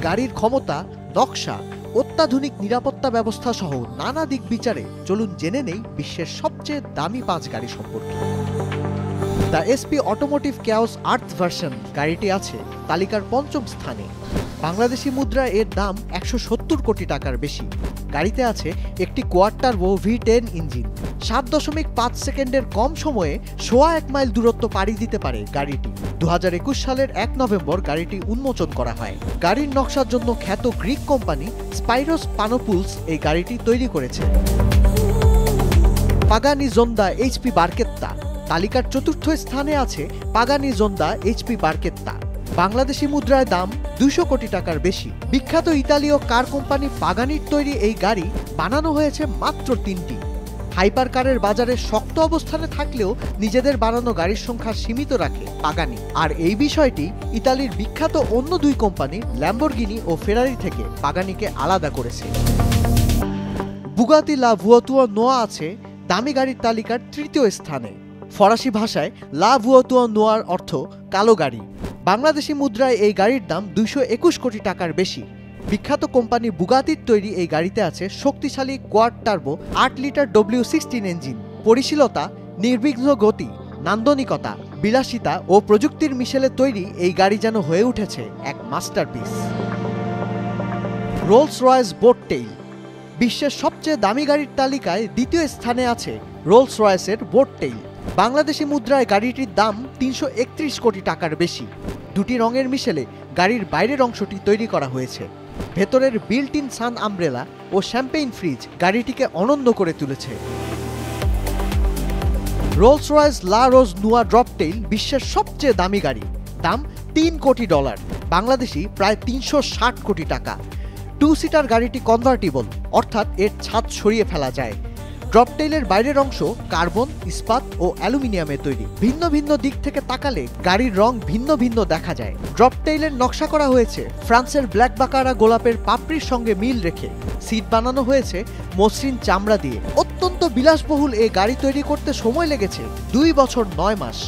গাড়ির ক্ষমতা, নকশা, অত্যাধুনিক নিরাপত্তা ব্যবস্থা সহ নানা দিক বিচারে চলুন জেনে নেই বিশ্বের সবচেয়ে দামি 5 গাড়ি সম্পর্কে। The SP automotive chaos earth version গাড়িটি আছে তালিকার 5ম স্থানে। বাংলাদেশি মুদ্রায় এর দাম 170 কোটি টাকার বেশি। গাড়িতে আছে একটি কোয়াড টার্বো V10 ইঞ্জিন। 7.5 সেকেন্ডের কম সময়ে 1.25 মাইল দূরত্ব পাড়ি দিতে পারে গাড়িটি। 2021 সালের 1 নভেম্বর গাড়িটি উন্মোচন করা হয়। গাড়ির নকশার জন্য খ্যাত গ্রিক কোম্পানি স্পাইরোস পানোপুলস এই গাড়িটি তৈরি করেছে। পাগানি জোন্দা HP বারকেত্তা তালিকার 4র্থ স্থানে আছে। পাগানি জোন্দা HP বারকেত্তা বাংলাদেশি মুদ্রায় দাম 200 কোটি টাকার বেশি। বিখ্যাত ইতালীয় কার কোম্পানি পাগানির তৈরি এই গাড়ি বানানো হয়েছে মাত্র 3টি। হাইপার কারের বাজারে শক্ত অবস্থানে থাকলেও নিজেদের বানানো গাড়ির সংখ্যা সীমিত রাখে পাগানি। আর এই বিষয়টি ইতালির বিখ্যাত অন্য 2 কোম্পানি ল্যাম্বরগিনি ও ফেরারি থেকে পাগানিকে আলাদা করেছে। বুগাতি লা ভুয়াতুয়া নোয়া আছে দামি গাড়ির তালিকার 3য় স্থানে। ফরাসি ভাষায় লা ভুয়াতুয়া নোয়ার অর্থ কালো গাড়ি। বাংলাদেশি মুদ্রায় এই গাড়ির দাম 221 কোটি টাকার বেশি। বিখ্যাত কোম্পানি বুগাতির তৈরি এই গাড়িতে আছে শক্তিশালী quad turbo 8 litre W16 engine. পরিশীলতা, নির্বিঘ্ন গতি, নান্দনিকতা, বিলাসিতা ও প্রযুক্তির মিশেলে তৈরি এই গাড়ি যেন হয়ে উঠেছে এক masterpiece. Rolls Royce boat tail বিশ্বের সবচেয়ে দামি গাড়ির তালিকায় 2য় স্থানে আছে রোলস রয়েসের বোট টেইল। বাংলাদেশি মুদ্রায় গাড়িটির দাম 331 কোটি টাকার বেশি। 2টি রঙের মিশেলে গাড়ির বাইরের অংশটি তৈরি করা হয়েছে। ভেতরের বিল্ট ইন সান আমব্রেলা ও শ্যাম্পেইন ফ্রিজ গাড়িটিকে অনন্য করে তুলেছে। রোলস রয়েস লা রোজ নুয়া ড্রপটেইল বিশ্বের সবচেয়ে দামি গাড়ি। দাম $3 কোটি, বাংলাদেশি প্রায় 360 কোটি টাকা। 2 সিটার গাড়িটি কনভার্টিবল, অর্থাৎ এর ছাদ সরিয়ে ফেলা যায়। ড্রপটেইলের বাইরের অংশ কার্বন, ইস্পাত ও অ্যালুমিনিয়ামে তৈরি। ভিন্ন ভিন্ন দিক থেকে তাকালে গাড়ির রং ভিন্ন ভিন্ন দেখা যায়। ড্রপটেইলের নকশা করা হয়েছে ফ্রান্সের ব্ল্যাক বাকারা গোলাপের পাপড়ির সঙ্গে মিল রেখে। সিট বানানো হয়েছে মসৃণ চামড়া দিয়ে। অত্যন্ত বিলাসবহুল এই গাড়ি তৈরি করতে সময় লেগেছে 2 বছর 9 মাস।